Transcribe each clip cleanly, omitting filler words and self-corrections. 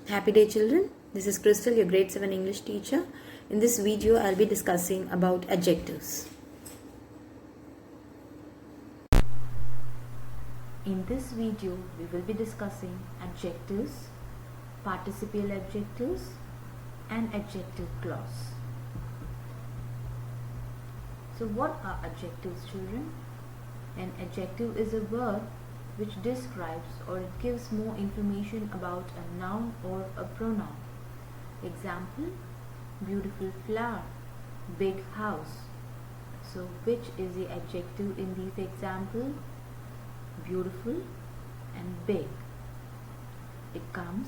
Happy day children, this is Crystal, your grade 7 English teacher. In this video, I'll be discussing about adjectives. In this video, we will be discussing adjectives, participial adjectives and adjective clause. So what are adjectives, children? An adjective is a word which describes or it gives more information about a noun or a pronoun. Example, beautiful flower, big house. So which is the adjective in these examples? Beautiful and big. It comes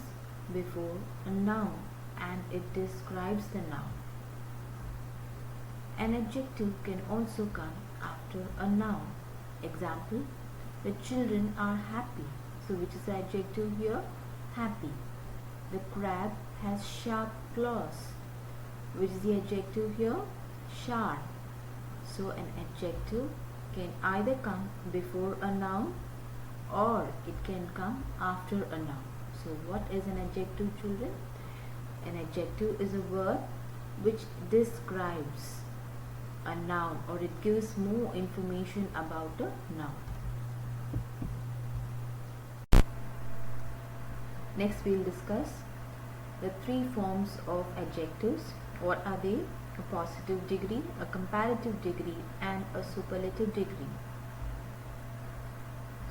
before a noun and it describes the noun. An adjective can also come after a noun. Example, the children are happy. So which is the adjective here? Happy. The crab has sharp claws. Which is the adjective here? Sharp. So an adjective can either come before a noun or it can come after a noun. So what is an adjective, children? An adjective is a word which describes a noun or it gives more information about a noun. Next we will discuss the three forms of adjectives. What are they? A positive degree, a comparative degree and a superlative degree.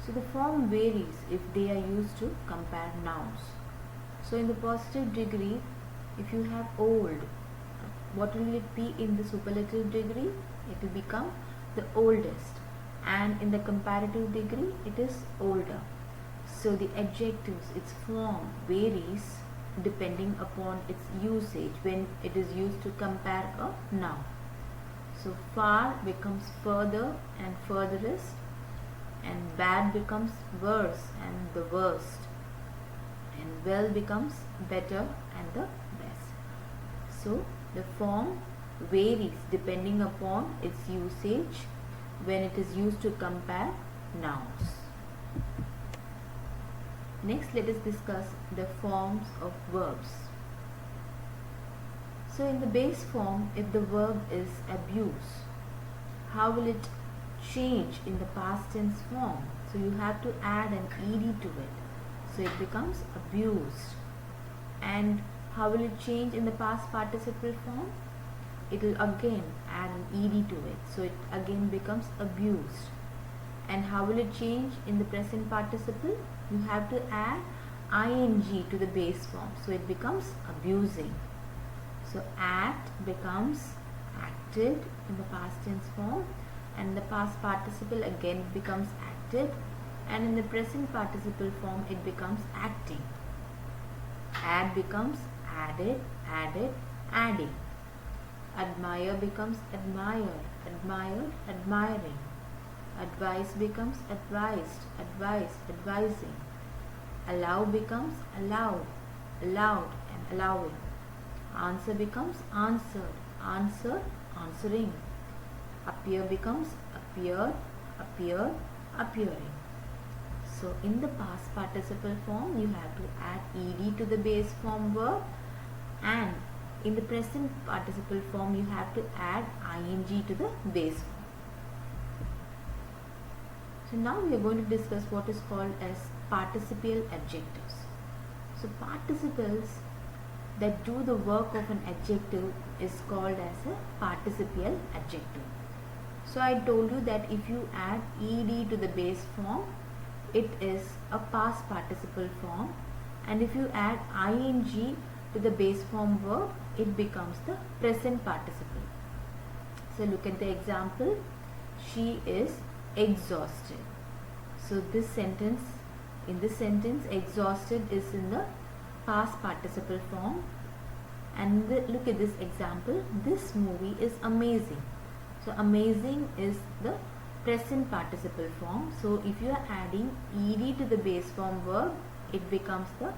So the form varies if they are used to compare nouns. So in the positive degree, if you have old, what will it be in the superlative degree? It will become the oldest, and in the comparative degree it is older. So the adjectives, its form varies depending upon its usage when it is used to compare a noun. So far becomes further and furthest, and bad becomes worse and the worst, and well becomes better and the best. So the form varies depending upon its usage when it is used to compare nouns. Next, let us discuss the forms of verbs. So in the base form, if the verb is abuse, how will it change in the past tense form? So you have to add an ed to it. So it becomes abused. And how will it change in the past participle form? It will again add an ed to it. So it again becomes abused. And how will it change in the present participle? You have to add ing to the base form. So it becomes abusing. So act becomes acted in the past tense form, and the past participle again becomes acted, and in the present participle form it becomes acting. Add becomes added, added, adding. Admire becomes admired, admired, admiring. Advise becomes advised, advised, advising. Allow becomes allowed, allowed and allowing. Answer becomes answered, answered, answering. Appear becomes appeared, appeared, appearing. So in the past participle form, you have to add ed to the base form verb, and in the present participle form, you have to add ing to the base form. So now we are going to discuss what is called as participial adjectives. So participles that do the work of an adjective is called as a participial adjective. So I told you that if you add ed to the base form, it is a past participle form, and if you add ing to the base form verb, it becomes the present participle. So look at the example. She is exhausted. So this sentence, in this sentence, exhausted is in the past participle form, and look at this example. This movie is amazing. So amazing is the present participle form. So if you are adding ed to the base form verb, it becomes the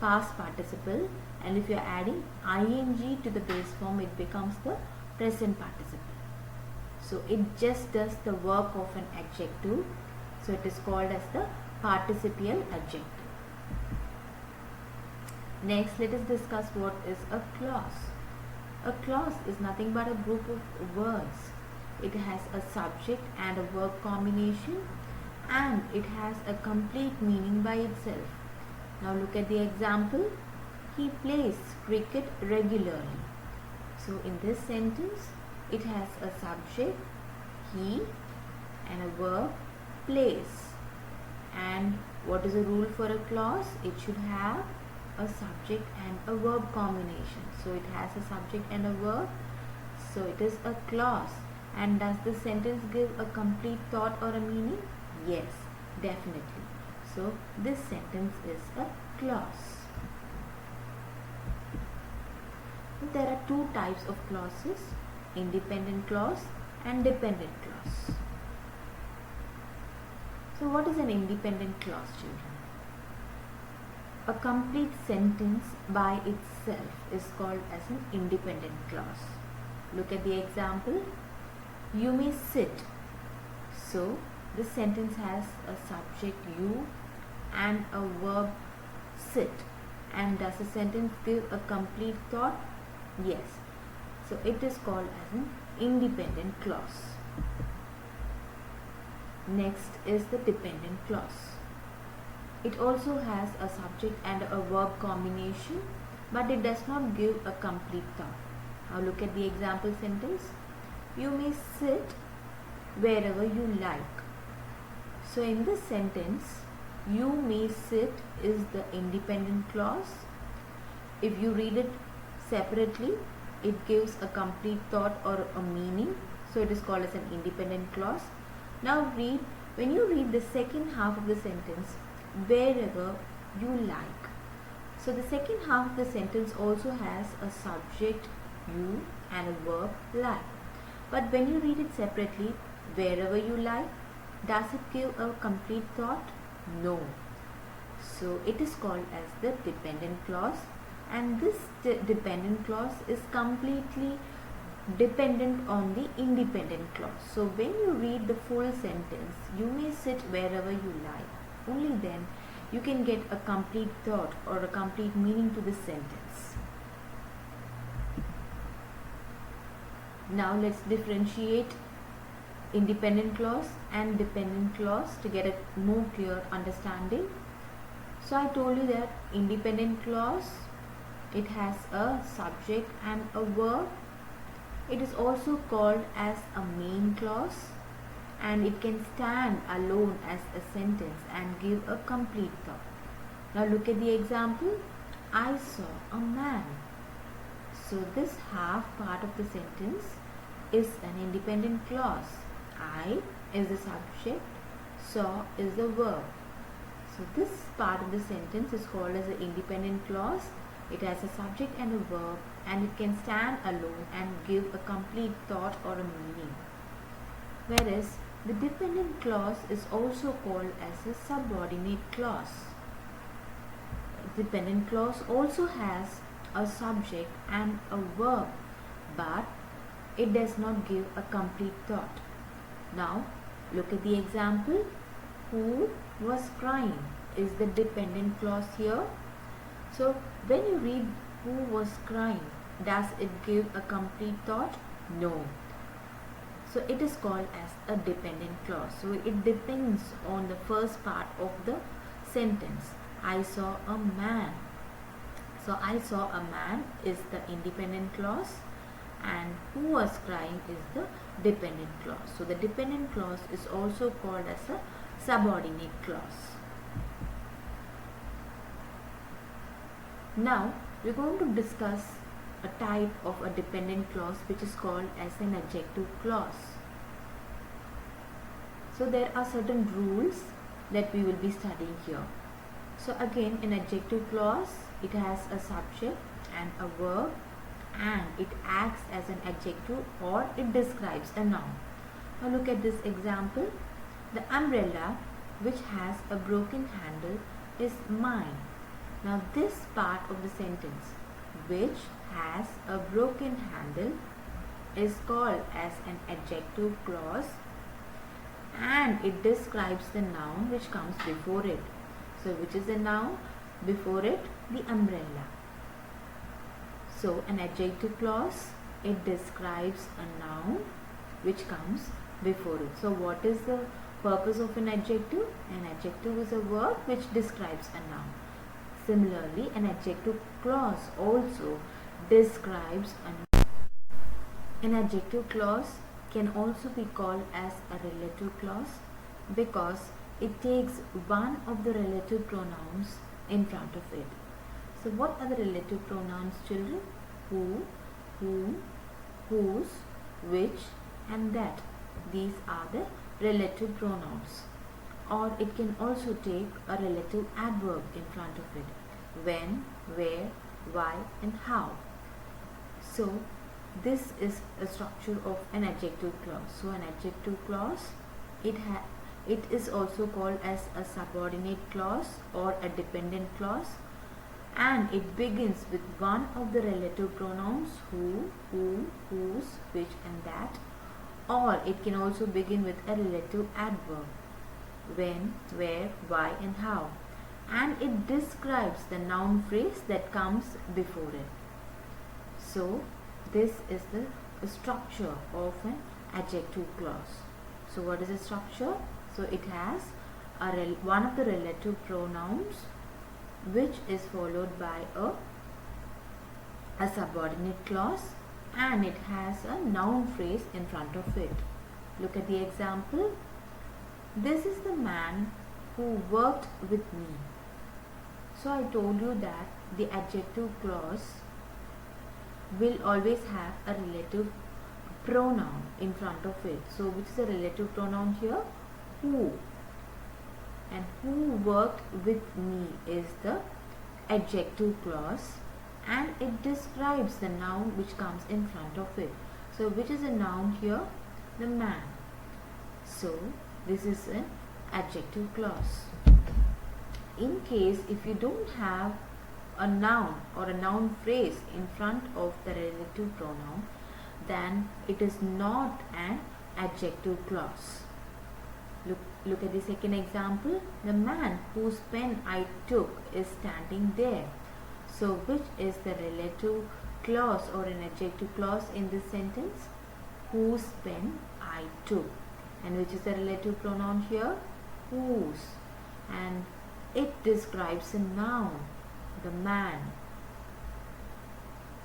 past participle, and if you are adding ing to the base form, it becomes the present participle. So it just does the work of an adjective. So it is called as the participial adjective. Next, let us discuss what is a clause. A clause is nothing but a group of words. It has a subject and a verb combination, and it has a complete meaning by itself. Now look at the example. He plays cricket regularly. So in this sentence, it has a subject, he, and a verb, plays. And what is the rule for a clause? It should have a subject and a verb combination. So it has a subject and a verb. So it is a clause. And does the sentence give a complete thought or a meaning? Yes, definitely. So this sentence is a clause. There are two types of clauses, independent clause and dependent clause. So what is an independent clause, children? A complete sentence by itself is called as an independent clause. Look at the example. You may sit. So the sentence has a subject you and a verb sit. And does the sentence give a complete thought? Yes. So it is called as an independent clause. Next is the dependent clause. It also has a subject and a verb combination, but it does not give a complete thought. Now look at the example sentence. You may sit wherever you like. So in this sentence, you may sit is the independent clause. If you read it separately, it gives a complete thought or a meaning. So it is called as an independent clause. Now when you read the second half of the sentence, wherever you like. So the second half of the sentence also has a subject you and a verb like. But when you read it separately, wherever you like, does it give a complete thought? No. So it is called as the dependent clause, and this dependent clause is completely dependent on the independent clause. So when you read the full sentence, you may sit wherever you like. Only then you can get a complete thought or a complete meaning to this sentence. Now let's differentiate independent clause and dependent clause to get a more clear understanding. So I told you that independent clause, it has a subject and a verb. It is also called as a main clause, and it can stand alone as a sentence and give a complete thought. Now look at the example. I saw a man. So this half part of the sentence is an independent clause. I is the subject, saw is the verb. So this part of the sentence is called as an independent clause. It has a subject and a verb, and it can stand alone and give a complete thought or a meaning. Whereas the dependent clause is also called as a subordinate clause. Dependent clause also has a subject and a verb, but it does not give a complete thought. Now look at the example. Who was crying is the dependent clause here. So when you read who was crying, does it give a complete thought? No. So it is called as a dependent clause. So it depends on the first part of the sentence. I saw a man. So I saw a man is the independent clause, and who was crying is the dependent clause. So the dependent clause is also called as a subordinate clause. Now we are going to discuss a type of a dependent clause which is called as an adjective clause. So there are certain rules that we will be studying here. So again, an adjective clause, it has a subject and a verb, and it acts as an adjective or it describes a noun. Now look at this example. The umbrella which has a broken handle is mine. Now this part of the sentence, which has a broken handle, is called as an adjective clause, and it describes the noun which comes before it. So which is the noun? before it the umbrella. So an adjective clause, it describes a noun which comes before it. So what is the purpose of an adjective? An adjective is a word which describes a noun. Similarly, an adjective clause also describes a noun. An adjective clause can also be called as a relative clause because it takes one of the relative pronouns in front of it. So what are the relative pronouns, children? Who, whom, whose, which and that. These are the relative pronouns. Or it can also take a relative adverb in front of it. When, where, why and how. So this is a structure of an adjective clause. So an adjective clause, it is also called as a subordinate clause or a dependent clause, and it begins with one of the relative pronouns who, whom, whose, which and that, or it can also begin with a relative adverb when, where, why and how, and it describes the noun phrase that comes before it. So this is the structure of an adjective clause. So what is the structure? So it has one of the relative pronouns which is followed by a subordinate clause, and it has a noun phrase in front of it. Look at the example. This is the man who worked with me. So I told you that the adjective clause will always have a relative pronoun in front of it. So which is a relative pronoun here? Who. And who worked with me is the adjective clause, and it describes the noun which comes in front of it. So which is a noun here? The man. So this is an adjective clause. In case if you don't have a noun or a noun phrase in front of the relative pronoun, then it is not an adjective clause. Look at the second example. The man whose pen I took is standing there. So which is the relative clause or an adjective clause in this sentence? Whose pen I took. And which is the relative pronoun here? Whose. And it describes a noun, the man.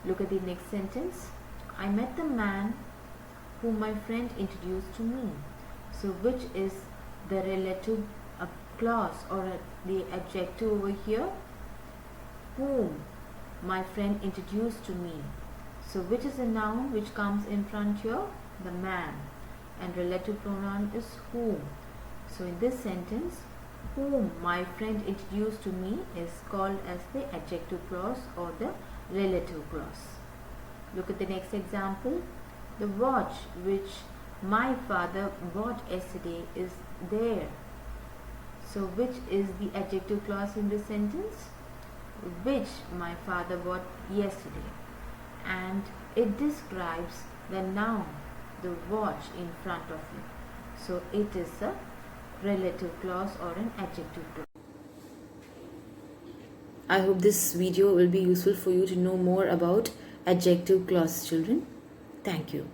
Look at the next sentence. I met the man whom my friend introduced to me. So which is the relative clause or the adjective over here? Whom my friend introduced to me. So which is a noun which comes in front here? The man. And relative pronoun is whom. So in this sentence, whom my friend introduced to me is called as the adjective clause or the relative clause. Look at the next example. The watch which my father bought yesterday is there. So which is the adjective clause in this sentence? Which my father bought yesterday. And it describes the noun, the watch in front of it. So it is a relative clause or an adjective clause. I hope this video will be useful for you to know more about adjective clause, children. Thank you.